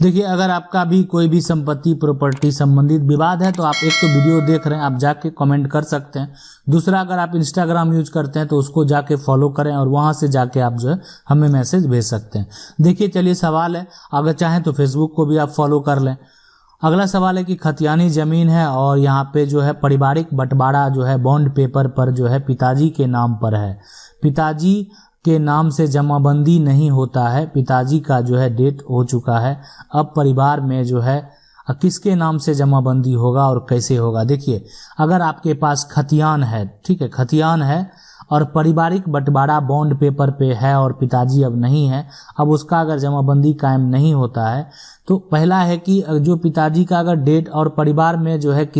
देखिए, अगर आपका भी कोई भी संपत्ति प्रॉपर्टी संबंधित विवाद है तो आप एक तो वीडियो देख रहे हैं, आप जाके कमेंट कर सकते हैं। दूसरा, अगर आप इंस्टाग्राम यूज करते हैं तो उसको जाके फॉलो करें और वहां से जाके आप जो है हमें मैसेज भेज सकते हैं। देखिए, चलिए सवाल है, अगर चाहें तो फेसबुक को भी आप फॉलो कर लें। अगला सवाल है कि खतियानी जमीन है और यहाँ पे जो है पारिवारिक बंटवारा जो है बॉन्ड पेपर पर जो है पिताजी के नाम पर है। पिताजी के नाम से जमाबंदी नहीं होता है, पिताजी का जो है डेथ हो चुका है। अब परिवार में जो है किसके नाम से जमाबंदी होगा और कैसे होगा। देखिए, अगर आपके पास खतियान है, ठीक है, खतियान है और पारिवारिक बंटवारा बॉन्ड पेपर पे है और पिताजी अब नहीं है, अब उसका अगर जमाबंदी कायम नहीं होता है तो पहला है कि जो पिताजी का अगर डेट और परिवार में जो है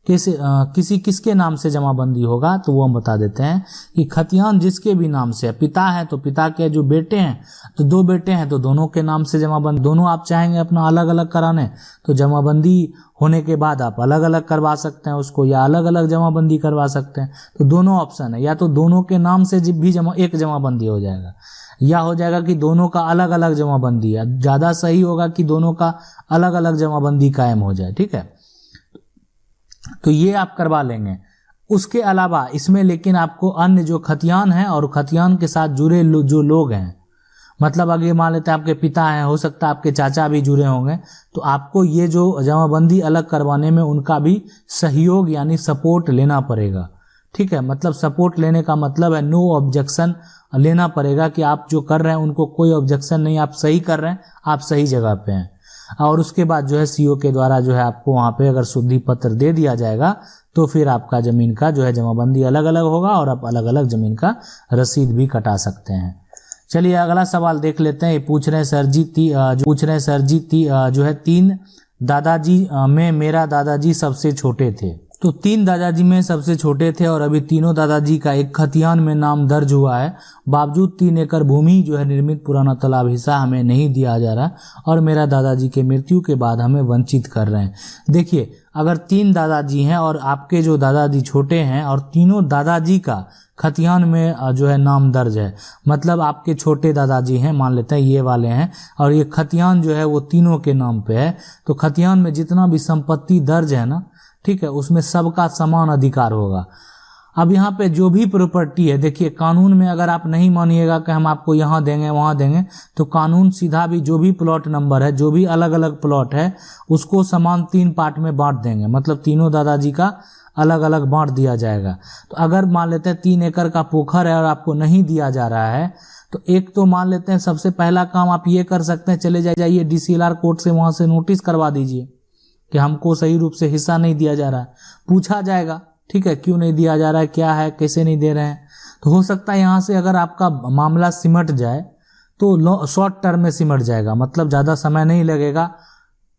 किसके नाम से जमाबंदी होगा तो वो हम बता देते हैं कि खतियान जिसके भी नाम से है, पिता है तो पिता के जो बेटे हैं तो 2 बेटे हैं तो दोनों के नाम से जमाबंदी। दोनों आप चाहेंगे अपना अलग अलग कराने तो जमाबंदी होने के बाद आप अलग अलग करवा सकते हैं उसको, या अलग अलग जमाबंदी करवा सकते हैं। तो दोनों ऑप्शन है, या तो दोनों के नाम से भी एक जमाबंदी हो जाएगा, या हो जाएगा कि दोनों का अलग अलग जमाबंदी है। ज़्यादा सही होगा कि दोनों का अलग अलग जमाबंदी कायम हो जाए, ठीक है, तो ये आप करवा लेंगे। उसके अलावा इसमें लेकिन आपको अन्य जो खतियान है और खतियान के साथ जुड़े जो लोग हैं, मतलब अगर मान लेते हैं आपके पिता हैं, हो सकता है आपके चाचा भी जुड़े होंगे, तो आपको ये जो जमाबंदी अलग करवाने में उनका भी सहयोग यानी सपोर्ट लेना पड़ेगा, ठीक है। मतलब सपोर्ट लेने का मतलब है नो ऑब्जेक्शन लेना पड़ेगा कि आप जो कर रहे हैं उनको कोई ऑब्जेक्शन नहीं, आप सही कर रहे हैं, आप सही जगह पे हैं। और उसके बाद जो है सीओ के द्वारा जो है आपको वहाँ पे अगर शुद्धि पत्र दे दिया जाएगा तो फिर आपका जमीन का जो है जमाबंदी अलग अलग होगा और आप अलग अलग जमीन का रसीद भी कटा सकते हैं। चलिए अगला सवाल देख लेते हैं। ये पूछ रहे हैं सर जी जो है 3 दादाजी में मेरा दादाजी सबसे छोटे थे। तो 3 दादाजी में सबसे छोटे थे और अभी तीनों दादाजी का एक खतियान में नाम दर्ज हुआ है। बावजूद 3 एकड़ भूमि जो है निर्मित पुराना तालाब हिस्सा हमें नहीं दिया जा रहा और मेरा दादाजी के मृत्यु के बाद हमें वंचित कर रहे हैं। देखिए, अगर 3 दादाजी हैं और आपके जो दादाजी छोटे हैं और तीनों दादाजी का खतियान में जो है नाम दर्ज है, मतलब आपके छोटे दादाजी हैं, मान लेते हैं ये वाले हैं, और ये खतियान जो है वो तीनों के नाम पे है, तो खतियान में जितना भी संपत्ति दर्ज है ना, ठीक है, उसमें सबका समान अधिकार होगा। अब यहाँ पे जो भी प्रॉपर्टी है, देखिए कानून में अगर आप नहीं मानिएगा कि हम आपको यहाँ देंगे वहाँ देंगे, तो कानून सीधा भी जो भी प्लॉट नंबर है, जो भी अलग अलग प्लॉट है, उसको समान 3 पार्ट में बांट देंगे, मतलब तीनों दादाजी का अलग अलग बांट दिया जाएगा। तो अगर मान लेते हैं 3 एकड़ का पोखर है और आपको नहीं दिया जा रहा है, तो एक तो मान लेते हैं सबसे पहला काम आप ये कर सकते हैं, चले जाइए DCLR कोर्ट से वहाँ से नोटिस करवा दीजिए कि हमको सही रूप से हिस्सा नहीं दिया जा रहा है। पूछा जाएगा, ठीक है, क्यों नहीं दिया जा रहा है, क्या है, कैसे नहीं दे रहे हैं। तो हो सकता है यहाँ से अगर आपका मामला सिमट जाए तो शॉर्ट टर्म में सिमट जाएगा, मतलब ज़्यादा समय नहीं लगेगा,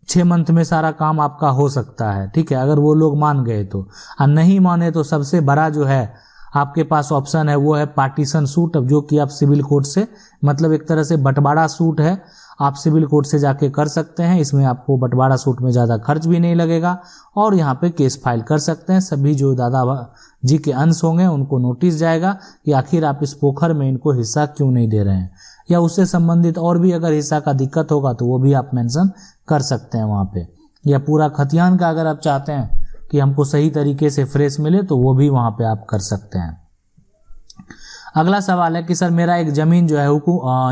6 मंथ में सारा काम आपका हो सकता है, ठीक है, अगर वो लोग मान गए तो। और नहीं माने तो सबसे बड़ा जो है आपके पास ऑप्शन है वो है पार्टीशन सूट, जो कि आप सिविल कोर्ट से, मतलब एक तरह से बंटवारा सूट है, आप सिविल कोर्ट से जाके कर सकते हैं। इसमें आपको बंटवारा सूट में ज़्यादा खर्च भी नहीं लगेगा और यहाँ पे केस फाइल कर सकते हैं। सभी जो दादा जी के अंश होंगे उनको नोटिस जाएगा कि आखिर आप इस पोखर में इनको हिस्सा क्यों नहीं दे रहे हैं, या उससे संबंधित और भी अगर हिस्सा का दिक्कत होगा तो वो भी आप मेंशन कर सकते हैं वहाँ पे। या पूरा खतियान का अगर आप चाहते हैं कि हमको सही तरीके से फ्रेश मिले तो वो भी वहाँ पे आप कर सकते हैं। अगला सवाल है कि सर मेरा एक जमीन जो है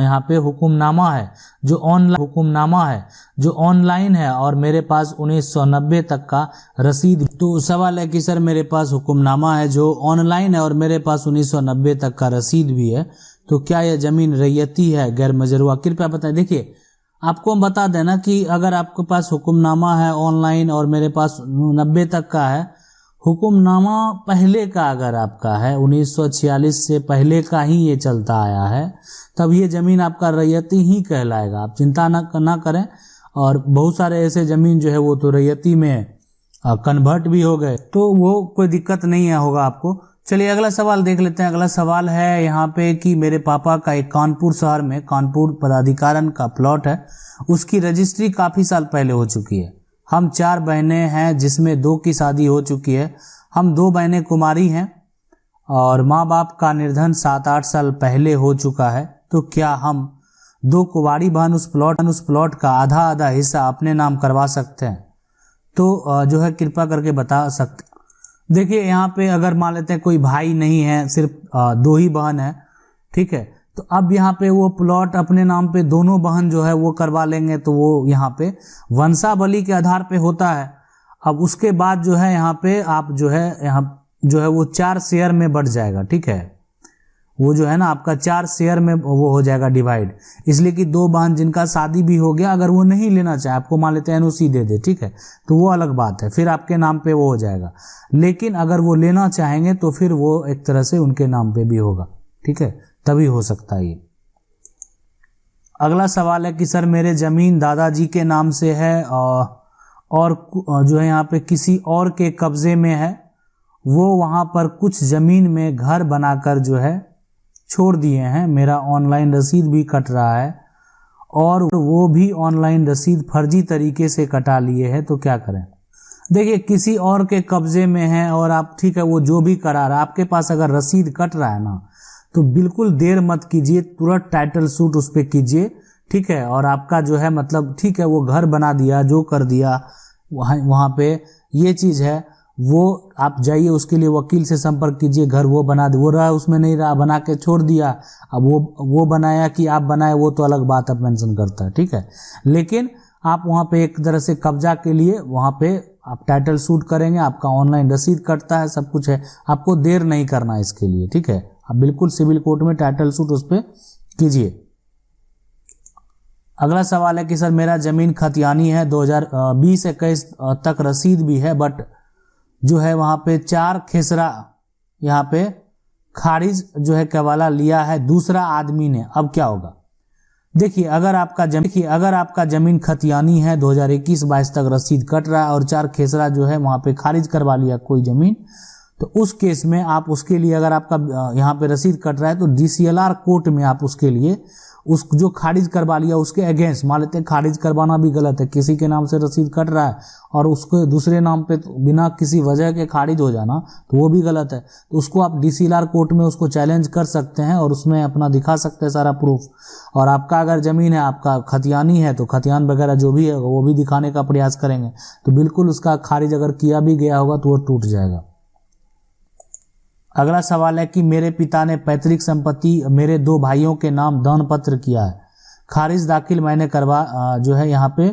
यहाँ पे हुकुमनामा है जो ऑनलाइन है और मेरे पास 1990 तक का रसीद। तो सवाल है कि सर मेरे पास हुकुमनामा है जो ऑनलाइन है और मेरे पास 1990 तक का रसीद भी है, तो क्या यह जमीन रैयती है, गैर मजरूआ? कृपया बताएं। देखिए, आपको हम बता देना कि अगर आपके पास हुकुमनामा है ऑनलाइन और मेरे पास 90 तक का है, हुकुमनामा पहले का अगर आपका है 1946 से पहले का ही ये चलता आया है, तब ये ज़मीन आपका रैयती ही कहलाएगा, आप चिंता ना करें। और बहुत सारे ऐसे ज़मीन जो है वो तो रैयती में कन्वर्ट भी हो गए, तो वो कोई दिक्कत नहीं है होगा आपको। चलिए अगला सवाल देख लेते हैं। अगला सवाल है यहाँ पे कि मेरे पापा का एक कानपुर शहर में कानपुर पदाधिकारण का प्लॉट है, उसकी रजिस्ट्री काफ़ी साल पहले हो चुकी है। हम 4 बहनें हैं जिसमें 2 की शादी हो चुकी है, हम 2 बहनें कुमारी हैं और माँ बाप का निर्धन 7-8 साल पहले हो चुका है, तो क्या हम दो कुंवारी बहन उस प्लॉट का आधा आधा हिस्सा अपने नाम करवा सकते हैं? तो जो है कृपया करके बता सकते। देखिए यहाँ पे अगर मान लेते हैं कोई भाई नहीं है, सिर्फ दो ही बहन है, ठीक है, तो अब यहाँ पे वो प्लॉट अपने नाम पे दोनों बहन जो है वो करवा लेंगे, तो वो यहाँ पे वंशावली के आधार पे होता है। अब उसके बाद जो है यहाँ पे आप जो है यहाँ जो है वो 4 शेयर में बढ़ जाएगा, ठीक है, वो जो है ना आपका 4 शेयर में वो हो जाएगा डिवाइड। इसलिए कि दो बहन जिनका शादी भी हो गया, अगर वो नहीं लेना चाहे, आपको मान लेते हैं एनओसी दे दे, ठीक है, तो वो अलग बात है, फिर आपके नाम पे वो हो जाएगा। लेकिन अगर वो लेना चाहेंगे तो फिर वो एक तरह से उनके नाम पे भी होगा, ठीक है, तभी हो सकता है ये। अगला सवाल है कि सर मेरे जमीन दादाजी के नाम से है और जो है यहाँ पे किसी और के कब्जे में है, वो वहाँ पर कुछ जमीन में घर बनाकर जो है छोड़ दिए हैं, मेरा ऑनलाइन रसीद भी कट रहा है और वो भी ऑनलाइन रसीद फर्जी तरीके से कटा लिए हैं, तो क्या करें? देखिए किसी और के कब्जे में है और आप, ठीक है, वो जो भी करा रहा है, आपके पास अगर रसीद कट रहा है ना, तो बिल्कुल देर मत कीजिए, तुरंत टाइटल सूट उस पर कीजिए, ठीक है, और आपका जो है मतलब ठीक है वो घर बना दिया, जो कर दिया वहाँ पे ये चीज़ है, वो आप जाइए उसके लिए वकील से संपर्क कीजिए, घर वो बना दे, वो रहा उसमें नहीं रहा, बना के छोड़ दिया, अब वो बनाया कि आप बनाए वो तो अलग बात अब मेंशन करता है, ठीक है, लेकिन आप वहाँ पे एक तरह से कब्जा के लिए वहाँ पे आप टाइटल सूट करेंगे, आपका ऑनलाइन रसीद कटता है, सब कुछ है, आपको देर नहीं करना इसके लिए, ठीक है, आप बिल्कुल सिविल कोर्ट में टाइटल सूट उस पर कीजिए। अगला सवाल है कि सर मेरा जमीन खतियानी है, 2020-21 तक रसीद भी है, बट जो है वहाँ पे 4 खेसरा यहाँ पे खारिज जो है कवाला लिया है दूसरा आदमी ने, अब क्या होगा? देखिए अगर आपका जमीन खतियानी है, 2021-22 तक रसीद कट रहा है और 4 खेसरा जो है वहाँ पे खारिज करवा लिया कोई जमीन, तो उस केस में आप उसके लिए, अगर आपका यहाँ पे रसीद कट रहा है तो DCLR कोर्ट में आप उसके लिए उस जो खारिज करवा लिया उसके अगेंस्ट, मान लेते हैं खारिज करवाना भी गलत है, किसी के नाम से रसीद कट रहा है और उसको दूसरे नाम पे बिना किसी वजह के खारिज हो जाना, तो वो भी गलत है, तो उसको आप DCLR कोर्ट में उसको चैलेंज कर सकते हैं और उसमें अपना दिखा सकते हैं सारा प्रूफ। और आपका अगर ज़मीन है, आपका खतियानी है, तो खतियान वगैरह जो भी है वो भी दिखाने का प्रयास करेंगे, तो बिल्कुल उसका खारिज अगर किया भी गया होगा तो वो टूट जाएगा। अगला सवाल है कि मेरे पिता ने पैतृक संपत्ति मेरे 2 भाइयों के नाम दान पत्र किया है, खारिज दाखिल मैंने करवा जो है यहाँ पे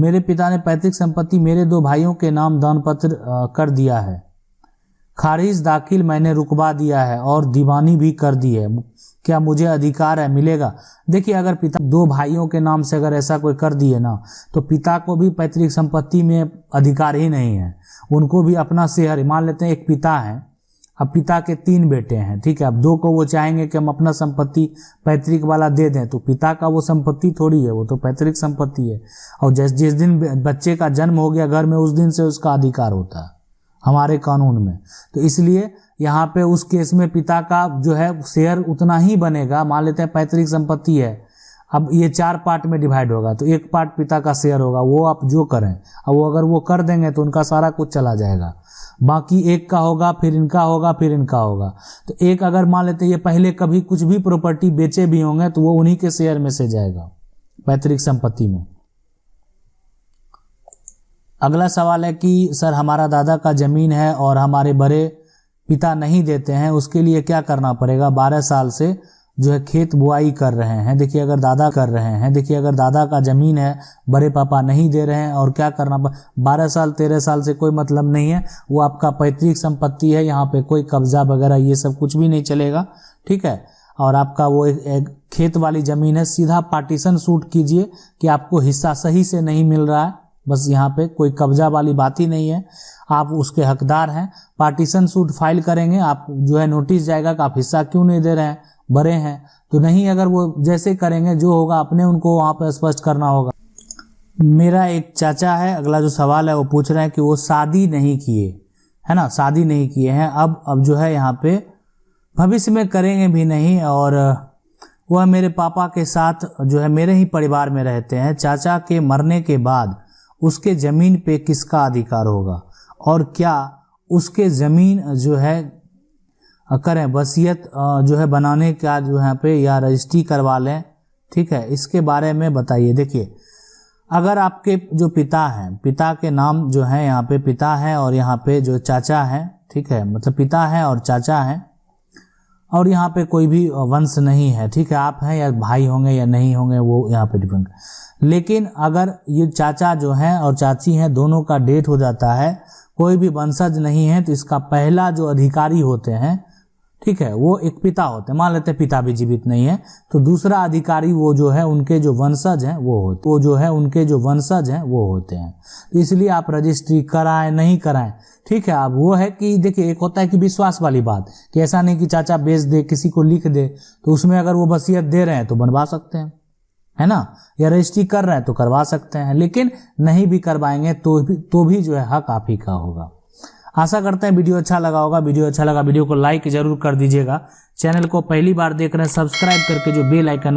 मेरे पिता ने पैतृक संपत्ति मेरे 2 भाइयों के नाम दान पत्र कर दिया है, खारिज दाखिल मैंने रुकवा दिया है और दीवानी भी कर दी है, क्या मुझे अधिकार है, मिलेगा? देखिए अगर पिता 2 भाइयों के नाम से अगर ऐसा कोई कर दिए ना, तो पिता को भी पैतृक संपत्ति में अधिकार ही नहीं है, उनको भी अपना शेयर, मान लेते हैं एक पिता है, अब पिता के 3 बेटे हैं, ठीक है, अब 2 को वो चाहेंगे कि हम अपना संपत्ति पैतृक वाला दे दें, तो पिता का वो संपत्ति थोड़ी है, वो तो पैतृक संपत्ति है, और जिस दिन बच्चे का जन्म हो गया घर में उस दिन से उसका अधिकार होता है हमारे कानून में। तो इसलिए यहाँ पे उस केस में पिता का जो है शेयर उतना ही बनेगा, मान लेते हैं पैतृक संपत्ति है, अब ये 4 पार्ट में डिवाइड होगा, तो एक पार्ट पिता का शेयर होगा, वो आप जो करें, अब वो अगर वो कर देंगे तो उनका सारा कुछ चला जाएगा, बाकी एक का होगा, फिर इनका होगा, फिर इनका होगा, तो एक अगर मान लेते ये पहले कभी कुछ भी प्रॉपर्टी बेचे भी होंगे तो वो उन्हीं के शेयर में से जाएगा पैतृक संपत्ति में। अगला सवाल है कि सर हमारा दादा का जमीन है और हमारे बड़े पिता नहीं देते हैं, उसके लिए क्या करना पड़ेगा? 12 साल से जो है खेत बुआई कर रहे हैं, देखिए अगर दादा का जमीन है, बड़े पापा नहीं दे रहे हैं, और क्या करना 12 साल 13 साल से कोई मतलब नहीं है, वो आपका पैतृक संपत्ति है, यहाँ पे कोई कब्जा वगैरह ये सब कुछ भी नहीं चलेगा, ठीक है, और आपका वो एक खेत वाली जमीन है, सीधा पार्टीशन सूट कीजिए कि आपको हिस्सा सही से नहीं मिल रहा है, बस यहाँ पे कोई कब्जा वाली बात ही नहीं है, आप उसके हकदार हैं, पार्टीशन सूट फाइल करेंगे, आप जो है नोटिस जाएगा कि आप हिस्सा क्यों नहीं दे रहे हैं, बड़े हैं तो नहीं, अगर वो जैसे करेंगे जो होगा अपने उनको वहाँ पर स्पष्ट करना होगा। मेरा एक चाचा है, अगला जो सवाल है वो पूछ रहे हैं कि वो शादी नहीं किए है ना, शादी नहीं किए हैं, अब जो है यहाँ पे भविष्य में करेंगे भी नहीं, और वह मेरे पापा के साथ जो है मेरे ही परिवार में रहते हैं, चाचा के मरने के बाद उसके ज़मीन पे किसका अधिकार होगा, और क्या उसके ज़मीन जो है करें, वसीयत जो है बनाने का जो यहाँ पे या रजिस्ट्री करवा लें, ठीक है, इसके बारे में बताइए। देखिए, अगर आपके जो पिता हैं, पिता के नाम जो है यहाँ पे पिता है और यहाँ पे जो चाचा है, ठीक है, मतलब पिता है और चाचा है, और यहाँ पे कोई भी वंश नहीं है, ठीक है, आप हैं या भाई होंगे या नहीं होंगे वो यहाँ पे डिपेंड। लेकिन अगर ये चाचा जो हैं और चाची हैं दोनों का डेथ हो जाता है, कोई भी वंशज नहीं है, तो इसका पहला जो अधिकारी होते हैं, ठीक है, वो एक पिता होते हैं। मान लेते हैं पिता भी जीवित नहीं है, तो दूसरा अधिकारी वो जो है उनके जो वंशज हैं वो जो है उनके जो वंशज हैं वो होते हैं। तो इसलिए आप रजिस्ट्री कराएं नहीं कराएं, ठीक है। अब वो है कि देखिए, एक होता है कि विश्वास वाली बात, कि ऐसा नहीं कि चाचा बेच दे, किसी को लिख दे, तो उसमें अगर वो वसीयत दे रहे हैं तो बनवा सकते हैं, है ना, या रजिस्ट्री कर रहे हैं तो करवा सकते हैं। लेकिन नहीं भी करवाएंगे तो भी जो है हक आप ही का होगा। आशा करते हैं वीडियो अच्छा लगा होगा। वीडियो अच्छा लगा वीडियो को लाइक जरूर कर दीजिएगा। चैनल को पहली बार देख रहे हैं सब्सक्राइब करके जो बेल आइकन